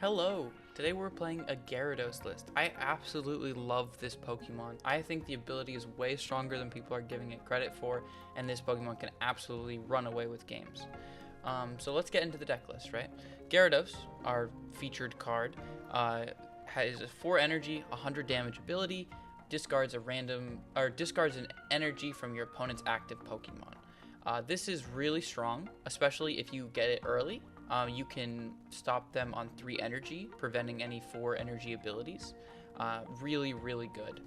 Hello! Today we're playing a Gyarados list. I absolutely love this Pokemon. I think the ability is way stronger than people are giving it credit for, and this Pokemon can absolutely run away with games. So let's get into the deck list, right? Gyarados, our featured card, has a 4 energy, 100 damage ability, discards an energy from your opponent's active Pokemon. This is really strong, especially if you get it early. You can stop them on 3 energy, preventing any 4 energy abilities. Really, really good.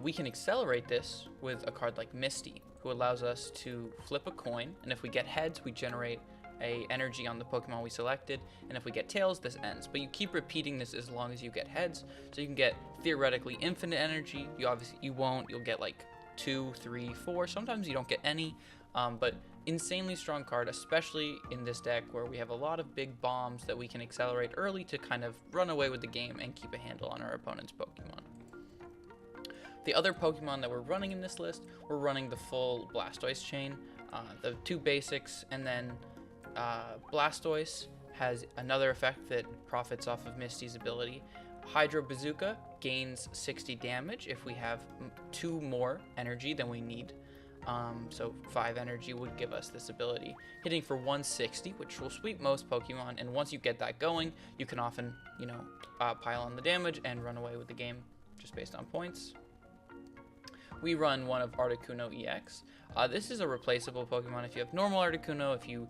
We can accelerate this with a card like Misty, who allows us to flip a coin, and if we get heads, we generate a energy on the Pokemon we selected, and if we get tails, this ends. But you keep repeating this as long as you get heads, so you can get theoretically infinite energy. You won't. You'll get like 2, 3, 4. Sometimes you don't get any, but insanely strong card, especially in this deck where we have a lot of big bombs that we can accelerate early to kind of run away with the game and keep a handle on our opponent's Pokemon. The other Pokemon that we're running in this list, we're running the full Blastoise chain, the 2 basics, and then Blastoise has another effect that profits off of Misty's ability. Hydro Bazooka gains 60 damage if we have 2 more energy than we need. So 5 energy would give us this ability. Hitting for 160, which will sweep most Pokemon, and once you get that going, you can often, pile on the damage and run away with the game just based on points. We run one of Articuno EX. This is a replaceable Pokemon if you have normal Articuno, if you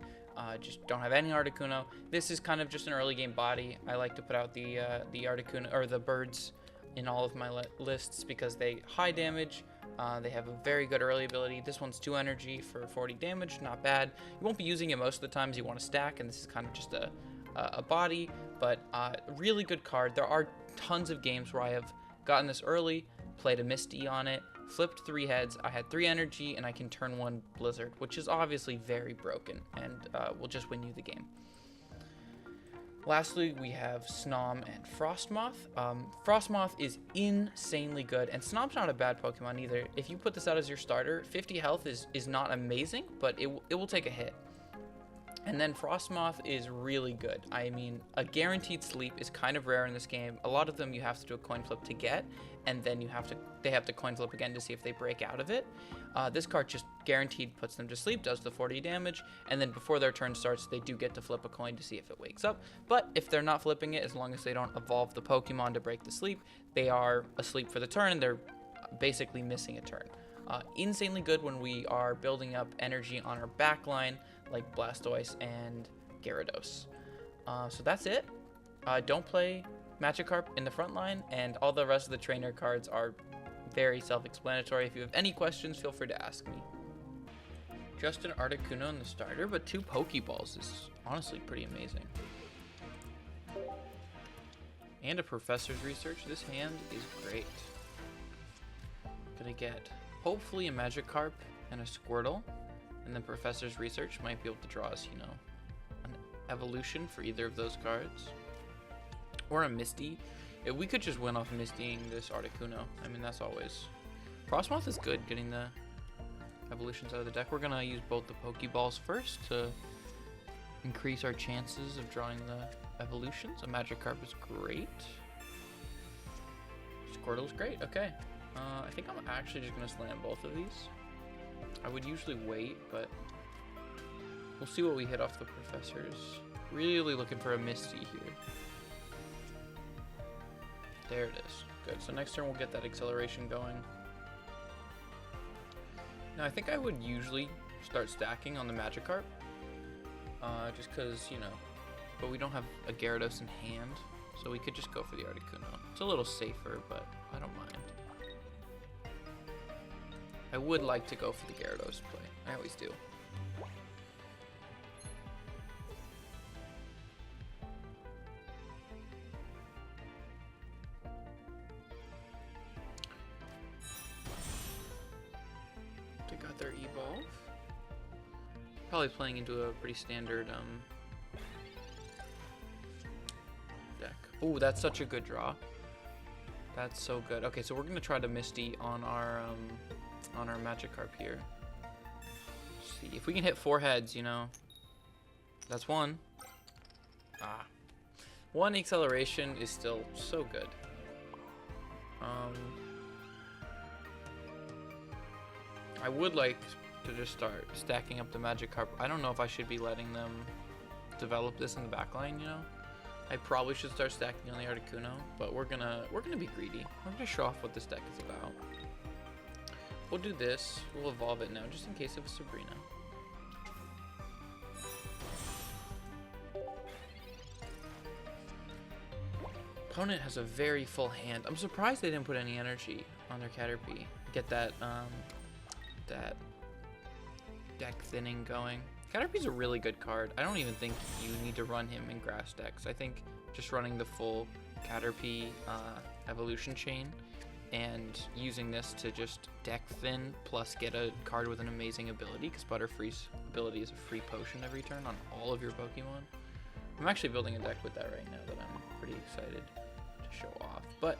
just don't have any Articuno. This is kind of just an early game body. I like to put out the Articuno, or the birds, in all of my lists because they high damage. They have a very good early ability. This one's 2 energy for 40 damage, not bad. You won't be using it most of the times you want to stack, and this is kind of just a body, but really good card. There are tons of games where I have gotten this early, played a Misty on it, flipped 3 heads, I had 3 energy, and I can turn 1 Blizzard, which is obviously very broken, and will just win you the game. Lastly, we have Snom and Frostmoth. Frostmoth is insanely good, and Snom's not a bad Pokemon either. If you put this out as your starter, 50 health is not amazing, but it will take a hit. And then Frostmoth is really good. I mean, a guaranteed sleep is kind of rare in this game. A lot of them you have to do a coin flip to get, and then they have to coin flip again to see if they break out of it. This card just guaranteed puts them to sleep, does the 40 damage, and then before their turn starts, they do get to flip a coin to see if it wakes up. But if they're not flipping it, as long as they don't evolve the Pokemon to break the sleep, they are asleep for the turn, and they're basically missing a turn. Insanely good when we are building up energy on our back line, like Blastoise and Gyarados. So that's it. Don't play Magikarp in the front line, and all the rest of the trainer cards are very self-explanatory. If you have any questions, feel free to ask me. Just an Articuno in the starter, but 2 Pokeballs is honestly pretty amazing. And a Professor's Research. This hand is great. Gonna get hopefully a Magikarp and a Squirtle, and then Professor's Research might be able to draw us, an evolution for either of those cards. Or a Misty. If we could just win off Mistying this Articuno. I mean, that's always... Frostmoth is good, getting the evolutions out of the deck. We're gonna use both the Pokeballs first to increase our chances of drawing the evolutions. A Magikarp is great. Squirtle is great, okay. I think I'm actually just gonna slam both of these. I would usually wait, but we'll see what we hit off the Professors. Really looking for a Misty here. There it is. Good. So next turn we'll get that acceleration going. Now I think I would usually start stacking on the Magikarp. Just because, but we don't have a Gyarados in hand, so we could just go for the Articuno. It's a little safer, but I don't mind. I would like to go for the Gyarados play. I always do. They got their Evolve. Probably playing into a pretty standard deck. Oh, that's such a good draw. That's so good. Okay, so we're gonna try to Misty on our Magikarp here. Let's see if we can hit 4 heads. That's 1. Ah, 1 acceleration is still so good. I would like to just start stacking up the Magikarp. I don't know if I should be letting them develop this in the backline, you know? I probably should start stacking on the Articuno, but we're gonna be greedy. We're gonna show off what this deck is about. We'll do this. We'll evolve it now, just in case of a Sabrina. Opponent has a very full hand. I'm surprised they didn't put any energy on their Caterpie. Get that that deck thinning going. Caterpie's a really good card. I don't even think you need to run him in grass decks. I think just running the full Caterpie evolution chain and using this to just deck thin plus get a card with an amazing ability, because Butterfree's ability is a free potion every turn on all of your Pokemon. I'm actually building a deck with that right now that I'm pretty excited to show off. But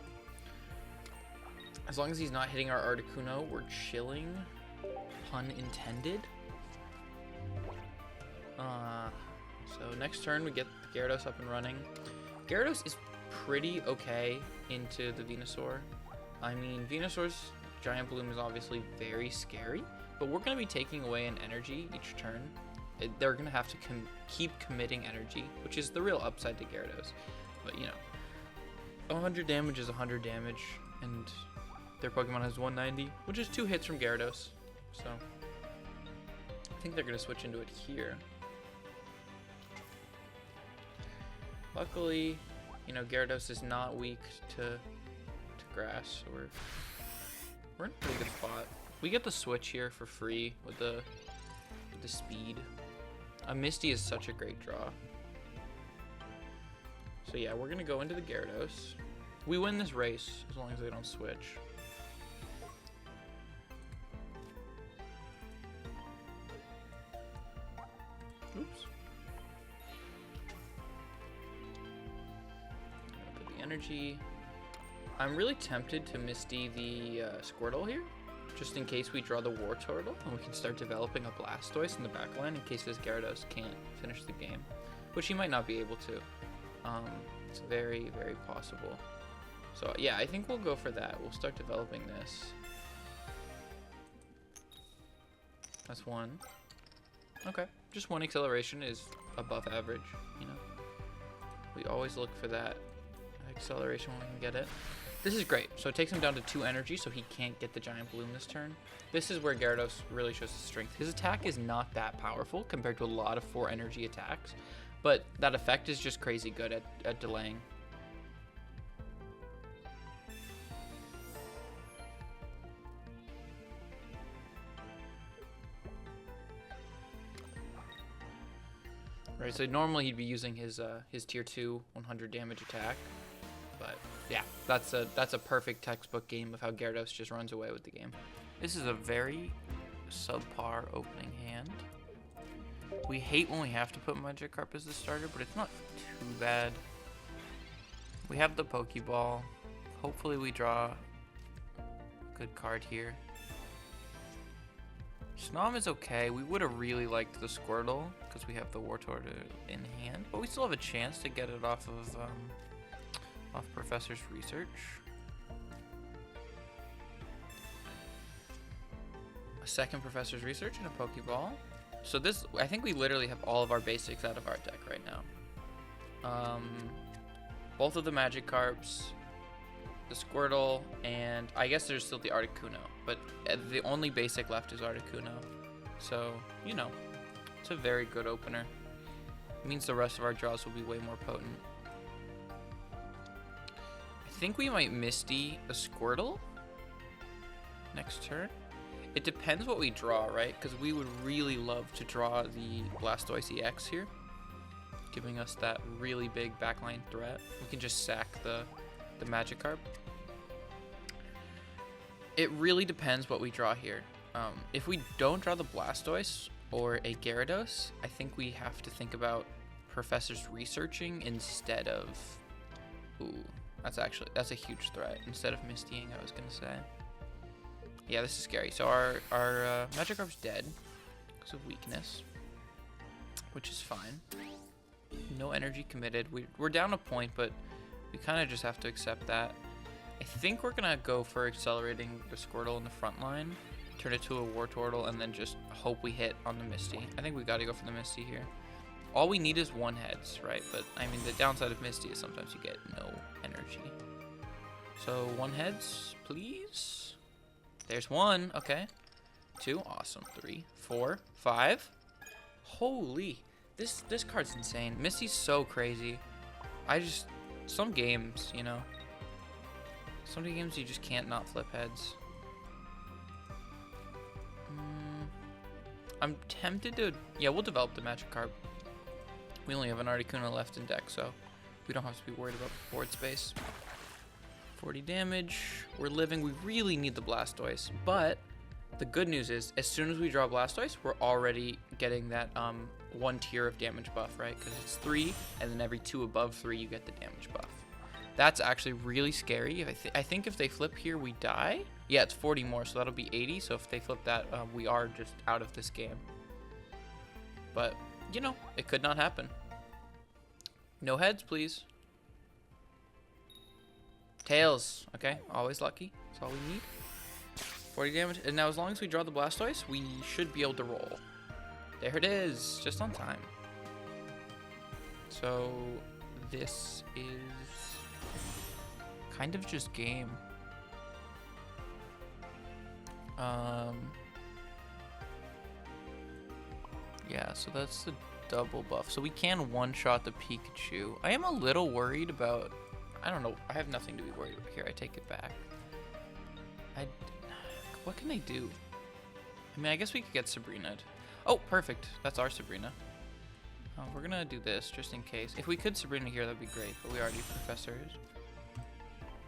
as long as he's not hitting our Articuno, we're chilling. Pun intended. So next turn we get the Gyarados up and running. Gyarados is pretty okay into the Venusaur. I mean, Venusaur's Giant Bloom is obviously very scary, but we're going to be taking away an energy each turn. They're going to have to keep committing energy, which is the real upside to Gyarados. But, you know, 100 damage is 100 damage, and their Pokemon has 190, which is 2 hits from Gyarados. So, I think they're going to switch into it here. Luckily, you know, Gyarados is not weak to grass, so we're in a pretty good spot. We get the switch here for free with the speed. A Misty is such a great draw. So yeah, we're gonna go into the Gyarados. We win this race as long as they don't switch. Oops. Put the energy. I'm really tempted to Misty the Squirtle here, just in case we draw the Wartortle, and we can start developing a Blastoise in the backline in case this Gyarados can't finish the game, which he might not be able to. It's very, very possible. So yeah, I think we'll go for that. We'll start developing this. That's 1. Okay, just 1 acceleration is above average, you know. We always look for that acceleration when we can get it. This is great. So it takes him down to 2 energy, so he can't get the Giant Bloom this turn. This is where Gyarados really shows his strength. His attack is not that powerful compared to a lot of 4 energy attacks, but that effect is just crazy good at delaying. Right, so normally he'd be using his tier 2 100 damage attack. But yeah, that's a perfect textbook game of how Gyarados just runs away with the game. This is a very subpar opening hand. We hate when we have to put Magikarp as the starter, but it's not too bad. We have the Pokeball. Hopefully we draw a good card here. Snom is okay. We would have really liked the Squirtle because we have the Wartortle in hand, but we still have a chance to get it off of Professor's Research. A second Professor's Research and a Pokeball. So this, I think we literally have all of our basics out of our deck right now. Both of the Magikarps, the Squirtle, and I guess there's still the Articuno, but the only basic left is Articuno. So, you know, it's a very good opener. It means the rest of our draws will be way more potent. I think we might Misty a Squirtle next turn. It depends what we draw, right? Because we would really love to draw the Blastoise EX here, giving us that really big backline threat. We can just sack the Magikarp. It really depends what we draw here. If we don't draw the Blastoise or a Gyarados, I think we have to think about Professor's Researching instead of... Ooh, that's a huge threat. Instead of Mistying, I was gonna say. Yeah, this is scary. So our Magikarp's dead because of weakness, which is fine. No energy committed. We're down a point, but we kind of just have to accept that. I think we're going to go for accelerating the Squirtle in the front line, turn it to a Wartortle, and then just hope we hit on the Misty. I think we got to go for the Misty here. All we need is 1 heads, right? But, I mean, the downside of Misty is sometimes you get no energy. So, 1 heads, please. There's 1. Okay. 2. Awesome. 3, 4, 5. Holy. This card's insane. Misty's so crazy. Some games, you know. Some games you just can't not flip heads. I'm tempted to... Yeah, we'll develop the Magic Carp. We only have an Articuno left in deck, so we don't have to be worried about board space. 40 damage. We're living. We really need the Blastoise. But the good news is, as soon as we draw Blastoise, we're already getting that 1 tier of damage buff, right? Because it's 3, and then every 2 above 3, you get the damage buff. That's actually really scary. I think if they flip here, we die. Yeah, it's 40 more, so that'll be 80. So if they flip that, we are just out of this game. But, you know, it could not happen. No heads, please. Tails. Okay, always lucky. That's all we need. 40 damage. And now as long as we draw the Blastoise, we should be able to roll. There it is. Just on time. So, this is kind of just game. Yeah, so that's the double buff. So we can one-shot the Pikachu. I am a little worried about... I don't know. I have nothing to be worried about here. I take it back. What can they do? I mean, I guess we could get Sabrina. Oh, perfect. That's our Sabrina. We're going to do this just in case. If we could Sabrina here, that would be great. But we already Professors.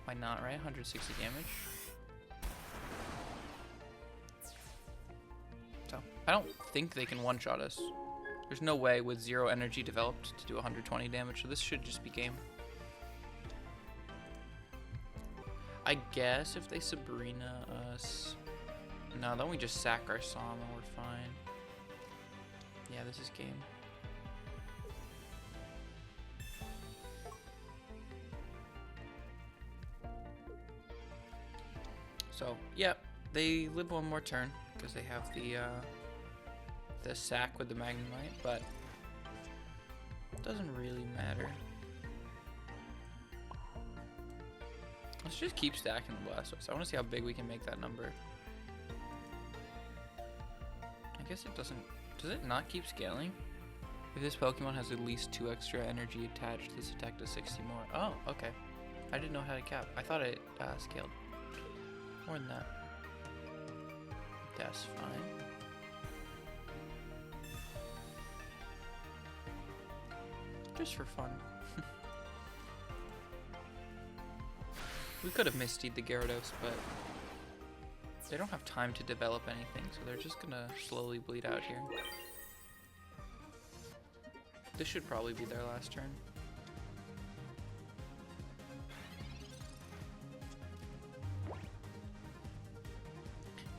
Why not, right? 160 damage. So, I don't think they can one-shot us. There's no way with 0 energy developed to do 120 damage, so this should just be game. I guess if they Sabrina us... No, then we just sack our Som and we're fine. Yeah, this is game. So, yeah, they live 1 more turn because they have the sack with the Magnemite, but it doesn't really matter. Let's just keep stacking the Blastoise. I want to see how big we can make that number. I guess it doesn't... Does it not keep scaling? If this Pokemon has at least 2 extra energy attached, this attack does 60 more. Oh, okay. I didn't know how to cap. I thought it scaled more than that. That's fine. Just for fun. We could have Misty'd the Gyarados, but they don't have time to develop anything, so they're just gonna slowly bleed out here. This should probably be their last turn.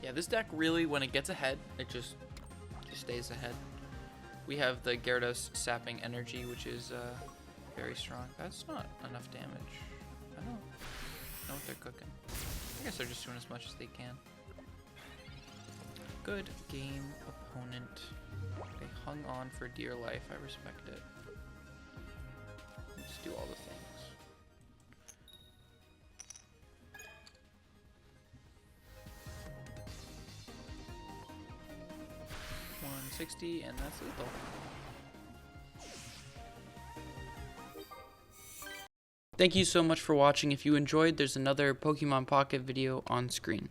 Yeah, this deck really, when it gets ahead, it just stays ahead. We have the Gyarados sapping energy, which is very strong. That's not enough damage. I don't know what they're cooking. I guess they're just doing as much as they can. Good game, opponent. They hung on for dear life. I respect it. Let's do all the things. 160, and that's lethal. Thank you so much for watching. If you enjoyed, there's another Pokemon Pocket video on screen.